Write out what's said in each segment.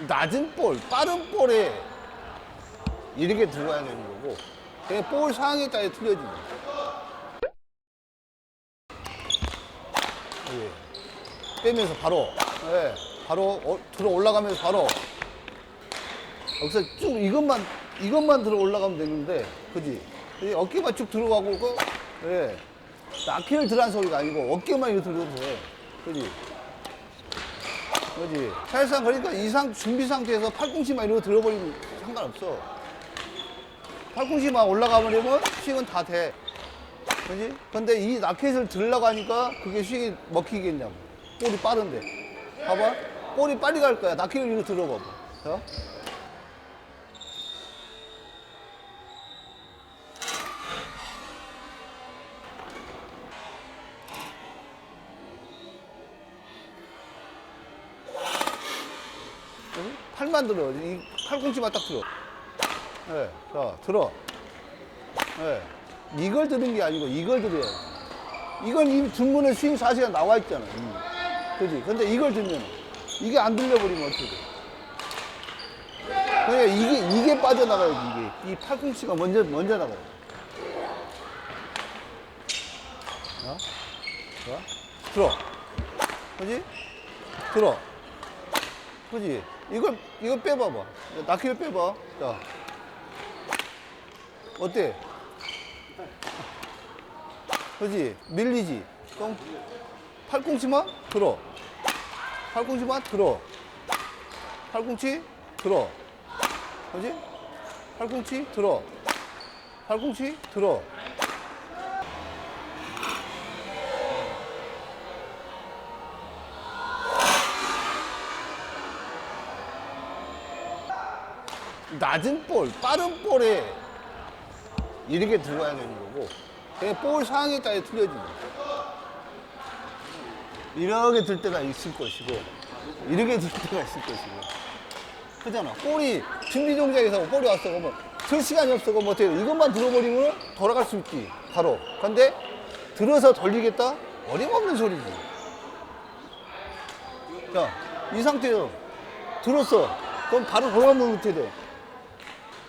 낮은 볼, 빠른 볼에 이렇게 들어가야 되는 거고, 그냥 볼 상황에 따라 틀려지는 거야. 예. 빼면서 바로, 예. 바로 들어 올라가면서 바로. 여기서 쭉 이것만 들어 올라가면 되는데, 그지? 어깨만 쭉 들어가고, 예. 나키를 들어간 소리가 아니고, 어깨만 이렇게 들어도 돼. 그지? 그지? 사실상 그러니까 준비 상태에서 팔꿈치만 이러고 들어버리면 상관없어. 팔꿈치만 올라가버리면 스윙은 다 돼. 그지? 근데 이 라켓을 들려고 하니까 그게 스윙이 먹히겠냐고. 볼이 빠른데. 봐봐. 볼이 빨리 갈 거야. 라켓을 이렇게 들어봐봐. 자. 팔만 들어. 이 팔꿈치만 딱 들어. 네, 자, 들어. 네. 이걸 들은 게 아니고 이걸 들어야 돼. 이건 이미 등문에 스윙 자세가 나와 있잖아. 그지? 근데 이걸 들면 이게 안 들려버리면 어떻게 돼? 그러니까 이게 빠져나가야지. 이게 이 팔꿈치가 먼저 나가야 돼. 자, 자, 들어. 그지? 들어. 그지? 이걸 빼봐봐. 나키를 빼봐. 자. 어때? 그지? 밀리지? 그럼 팔꿈치만 들어. 팔꿈치만 들어. 팔꿈치 들어. 그지? 팔꿈치 들어. 팔꿈치 들어. 낮은 볼, 빠른 볼에 이렇게 들어가야 되는 거고, 그냥 볼 상황에 따라 틀려지는 거야. 이렇게 들 때가 있을 것이고, 이렇게 들 때가 있을 것이고. 그잖아. 볼이 준비 동작에서 볼이 왔어. 그러면 들 시간이 없어. 그러면 어떻게 해? 이것만 들어버리면 돌아갈 수 있지. 바로. 근데 들어서 돌리겠다? 어림없는 소리지. 자, 이 상태에서 들었어. 그럼 바로 돌아가면 어떻게 돼?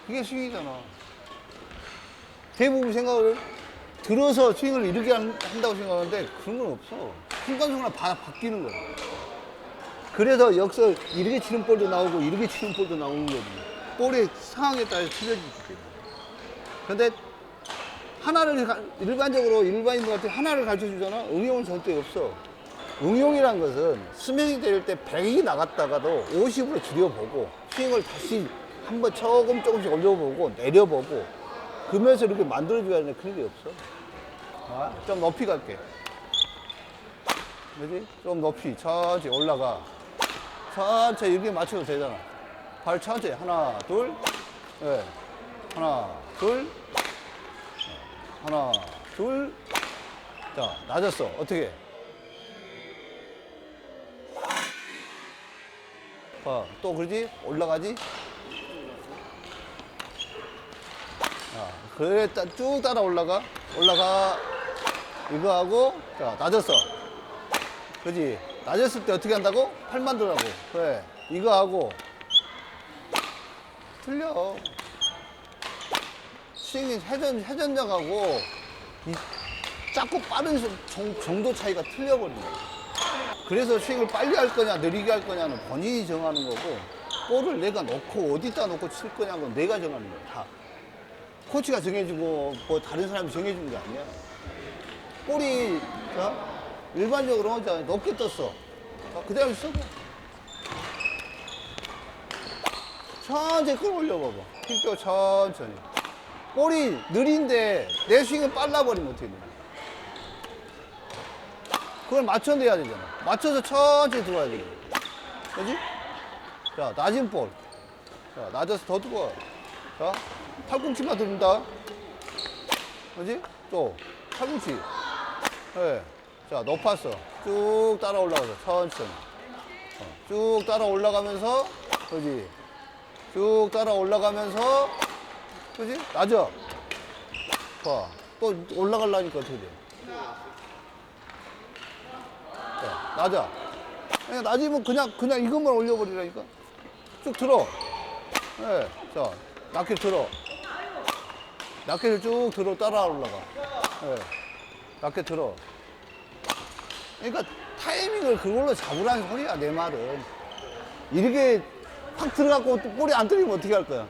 그게 스윙이잖아. 대부분 생각을 들어서 스윙을 이렇게 한다고 생각하는데 그런 건 없어. 순간순간 바뀌는 거야. 그래서 여기서 이렇게 치는 볼도 나오고 이렇게 치는 볼도 나오는 거지. 볼의 상황에 따라 틀려지기 때문에. 근데 하나를 일반적으로 일반인들한테 하나를 가르쳐 주잖아. 응용은 절대 없어. 응용이란 것은 스매싱 때릴 때 100이 나갔다가도 50으로 줄여보고 스윙을 다시 한번 조금씩 올려보고 내려보고 그러면서 이렇게 만들어줘야 되는 그런 게 없어. 아, 좀 높이 갈게. 그지? 좀 높이 천천히 올라가. 천천히 이렇게 맞춰도 되잖아. 발 천천히 하나 둘. 네. 하나 둘. 하나 둘. 자, 낮았어. 어떻게? 봐, 또 그러지? 올라가지? 그래, 쭉 따라 올라가. 이거 하고, 자, 낮았어. 그지? 낮았을 때 어떻게 한다고? 팔만 들라고. 그래. 이거 하고. 틀려. 스윙이 회전력하고, 작고 빠른 정도 차이가 틀려버린다. 그래서 스윙을 빨리 할 거냐, 느리게 할 거냐는 본인이 정하는 거고, 볼을 내가 놓고, 어디다 놓고 칠 거냐는 내가 정하는 거야, 다. 코치가 정해주고 뭐 다른 사람이 정해주는 게 아니야. 볼이 일반적으로 높게 떴어. 그대로 있어. 천천히 끌어올려봐봐. 힘 빼고 천천히. 볼이 느린데 내 스윙은 빨라버리면 어떻게 되냐. 그걸 맞춰내야 되잖아. 맞춰서 천천히 들어와야 돼. 그지? 자, 낮은 볼. 자, 낮아서 더 들어와. 자, 팔꿈치만 들은다. 그지? 또, 팔꿈치. 네. 자, 높았어. 쭉 따라 올라가서, 천천히. 쭉 따라 올라가면서, 그지? 쭉 따라 올라가면서, 그지? 낮아. 봐. 또 올라가려니까 어떻게 돼? 자, 낮아. 그냥 낮으면 그냥 이것만 올려버리라니까. 쭉 들어. 네. 자, 라켓 들어. 라켓을 쭉 들어 따라 올라가. 네. 라켓 들어. 그러니까 타이밍을 그걸로 잡으라는 소리야, 내 말은. 이렇게 확 들어갖고 또 볼이 안 들리면 어떻게 할 거야?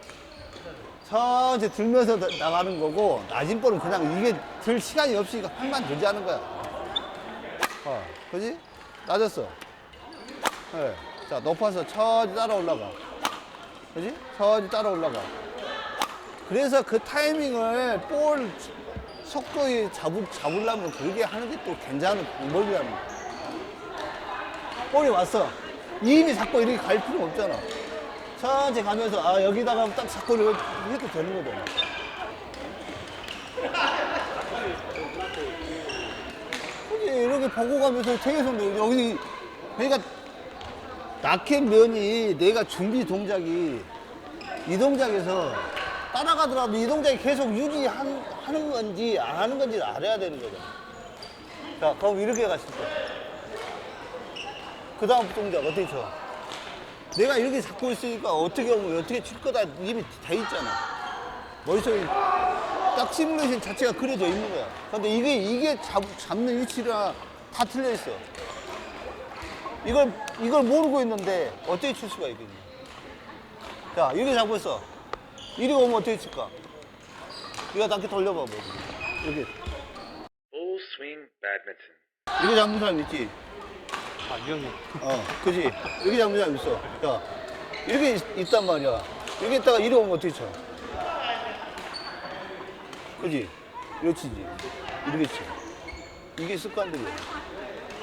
천천히 들면서 나가는 거고, 낮은 볼은 그냥 이게 들 시간이 없으니까 팔만 들지 않은 거야. 그지? 낮았어. 네. 자, 높아서 천천히 따라 올라가. 그지? 천천히 따라 올라가. 그래서 그 타이밍을 볼 속도에 잡으려면 그렇게 하는 게 또 괜찮은 방법이라는 거야. 볼이 왔어. 이미 잡고 이렇게 갈 필요 없잖아. 천천히 가면서, 아, 여기다가 딱 잡고 이렇게 해도 되는 거잖아. 그지? 이렇게 보고 가면서 계속 여기, 그러니까 라켓 면이 내가 준비 동작이 이 동작에서 따라가더라도 이 동작이 계속 유지하는 건지 안 하는 건지를 알아야 되는 거잖아. 자, 그럼 이렇게 갔을 때. 그 다음 동작 어떻게 쳐? 내가 이렇게 잡고 있으니까 어떻게 하면 어떻게 칠 거다 이미 돼 있잖아. 머릿속에 딱 시뮬레이션 자체가 그려져 있는 거야. 근데 이게 잡는 위치랑 다 틀려 있어. 이걸 모르고 있는데 어떻게 칠 수가 있겠냐. 자, 이렇게 잡고 있어. 이리 오면 어떻게 칠까? 이거 낮게 돌려봐, 뭐. 이렇게. Full swing badminton. 이거 잡는 사람 있지? 아, 이 형님. 그지? 이렇게 잡는 사람 있어. 자, 이렇게 있단 말이야. 이렇게 있다가 이리 오면 어떻게 쳐? 그지? 이렇게 치지. 이렇게 쳐. 이게 습관들이야.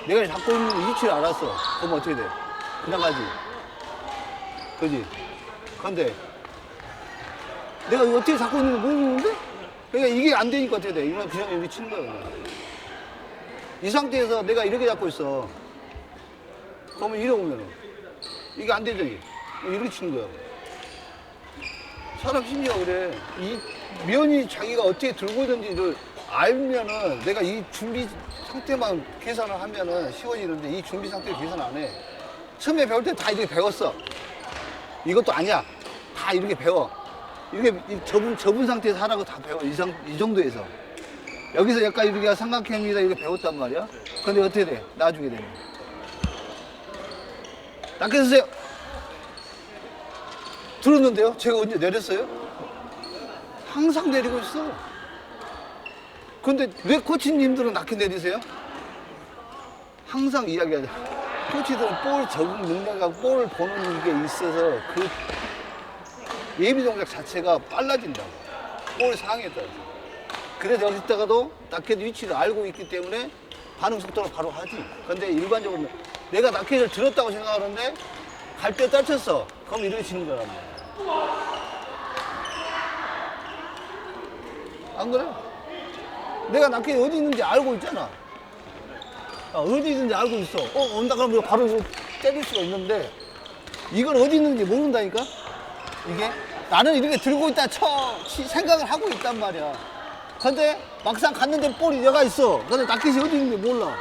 내가 잡고 있는 위치를 알았어. 그럼 어떻게 돼? 그냥 가지. 그지? 근데 내가 이거 어떻게 잡고 있는지 모르는데? 그러니까 이게 안 되니까 어떻게 돼? 이건 그냥 여기 치는 거야, 그냥. 이 상태에서 내가 이렇게 잡고 있어. 그러면 이래 오면은 이게 안 되죠, 이게. 이렇게 치는 거야. 사람 심리가 그래. 이 면이 자기가 어떻게 들고 있는지를 알면은 내가 이 준비 상태만 계산을 하면은 쉬워지는데 이 준비 상태를 계산 안 해. 처음에 배울 때 다 이렇게 배웠어. 이것도 아니야. 다 이렇게 배워. 이렇게 접은 상태에서 하라고 다 배워. 이 정도에서. 여기서 약간 이렇게 삼각형이다 이렇게 배웠단 말이야. 근데 어떻게 돼? 나중에 되면. 낮게 쓰세요. 들었는데요? 제가 언제 내렸어요? 항상 내리고 있어. 근데 왜 코치님들은 낮게 내리세요? 항상 이야기하죠. 코치들은 볼 적응 능력하고 볼 보는 게 있어서 그 예비 동작 자체가 빨라진다고. 볼 상황에 따라서. 그래서 여기다가도 라켓 위치를 알고 있기 때문에 반응 속도를 바로 하지. 근데 일반적으로 내가 라켓을 들었다고 생각하는데 갈 때 떨쳤어. 그럼 이렇게 치는 거란 말이야. 안 그래? 내가 라켓이 어디 있는지 알고 있잖아. 어디 있는지 알고 있어. 온다 그러면 바로 이거 때릴 수가 있는데 이걸 어디 있는지 모른다니까? 이게? 나는 이렇게 들고 있다 생각을 하고 있단 말이야. 근데 막상 갔는데 볼이 여가 있어. 근데 라켓이 어디 있는지 몰라.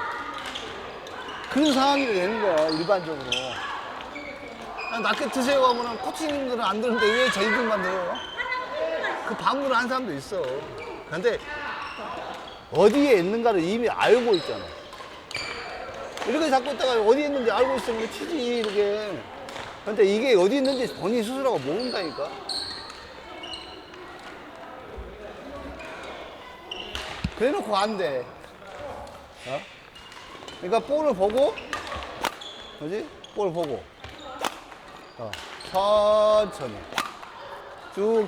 그런 상황이 되는 거야, 일반적으로. 라켓 드세요 하면은 코치님들은 안 드는데 왜 저희들만 들어요? 그 반문을 한 사람도 있어. 근데 어디에 있는가를 이미 알고 있잖아. 이렇게 잡고 있다가 어디에 있는지 알고 있으면 치지, 이렇게. 근데 이게 어디 있는지 본인 스스로가 모른다니까. 그래 놓고 안 돼. 그러니까 볼을 보고, 그지? 볼 보고. 천천히. 쭉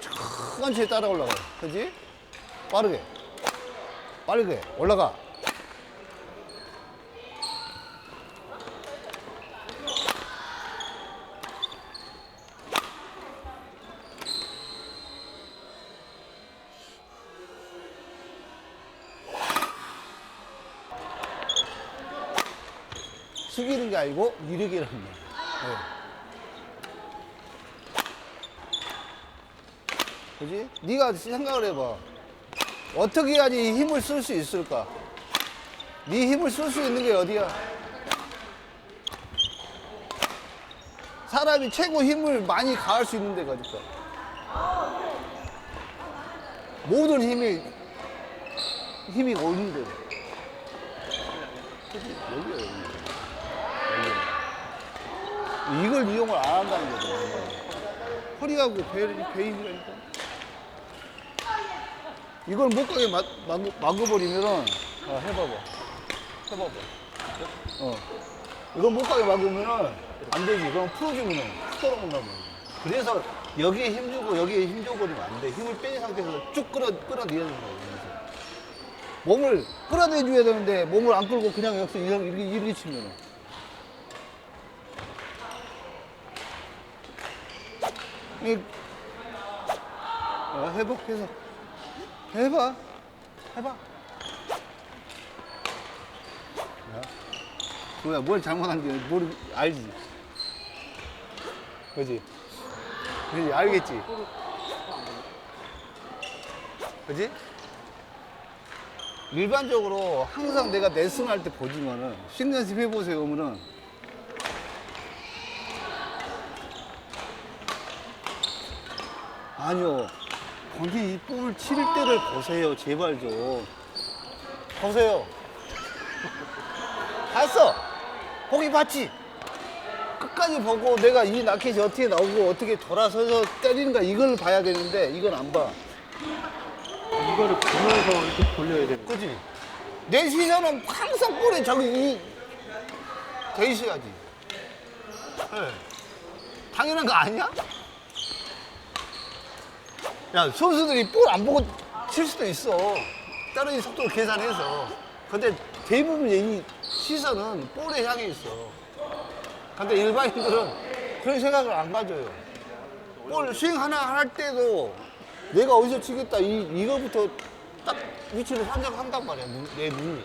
천천히 따라 올라가. 그지? 빠르게. 빠르게. 올라가. 숙이는 게 아니고 이르기라는 거야. 그지? 네가 생각을 해봐. 어떻게 해야지 힘을 쓸 수 있을까? 네 힘을 쓸 수 있는 게 어디야? 사람이 최고 힘을 많이 가할 수 있는 데가 어딜까? 모든 힘이 오는 데. 그치? 여기야, 여기. 이걸 이용을 안 한다는 거죠. 허리하고 배 힘이라니까. 이걸 못 가게 막아버리면은, 해봐봐. 이걸 못 가게 막으면은 안 되지. 그럼 풀어주면은 툭 떨어진다고. 그래서 여기에 힘주고 여기에 힘줘버리면 안 돼. 힘을 빼는 상태에서 쭉 끌어내야 된다고. 몸을 끌어내줘야 되는데 몸을 안 끌고 그냥 여기서 이렇게 치면은. 해봐, 계속. 해봐. 뭐야, 뭘 잘못한지 뭘 알지? 그지? 알겠지? 그지? 일반적으로 항상 내가 레슨 할 때 보지만은 식 연습 해보세요 그러면은 아니요 본인 이 볼을 칠 때를 보세요 제발 좀 보세요. 봤어. 거기 봤지? 끝까지 보고 내가 이 라켓이 어떻게 나오고 어떻게 돌아서서 때리는가 이걸 봐야 되는데 이건 안 봐. 이거를 보면서 이렇게 돌려야 되는 거야. 그지? 내 시선은 항상 볼에 저기 돼 있어야지. 네. 당연한 거 아니야? 야, 선수들이 볼 안 보고 칠 수도 있어. 다른 속도를 계산해서. 근데 대부분 이 시선은 볼에 향해 있어. 근데 일반인들은 그런 생각을 안 가져요. 볼 스윙 하나 할 때도 내가 어디서 치겠다 이거부터 딱 위치를 선정한단 말이야 내 눈이.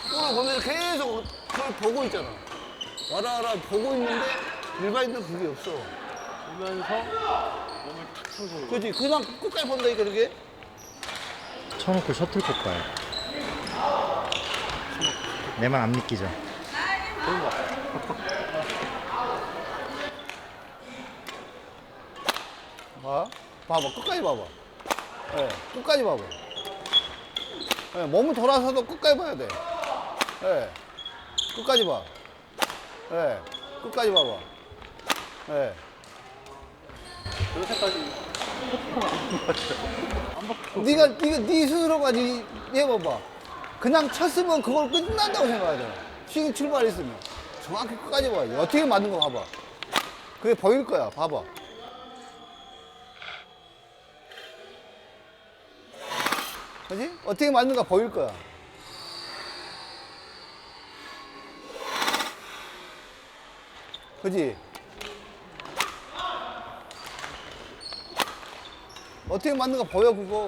볼을 보면서 계속 그걸 보고 있잖아. 와라 보고 있는데 일반인들은 그게 없어. 보면서 몸을 탁 풀고. 그렇지 그냥 끝까지 본다니까 그게. 쳐놓고 셔틀콕 가요. 내 말 안 믿기죠? 봐봐 끝까지 봐봐. 네, 끝까지 봐봐. 네, 몸을 돌아서도 끝까지 봐야 돼. 네, 끝까지 봐. 네, 끝까지 봐봐. 네. 여기까지 네가 네 스스로가 해봐봐. 그냥 쳤으면 그걸 끝난다고 생각하잖아. 스윙 출발했으면 정확히 끝까지 봐야지. 어떻게 맞는 거 봐봐. 그게 보일 거야. 봐봐. 그지? 어떻게 맞는가 보일 거야. 그지? 어떻게 맞는가 보여 그거.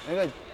그러니까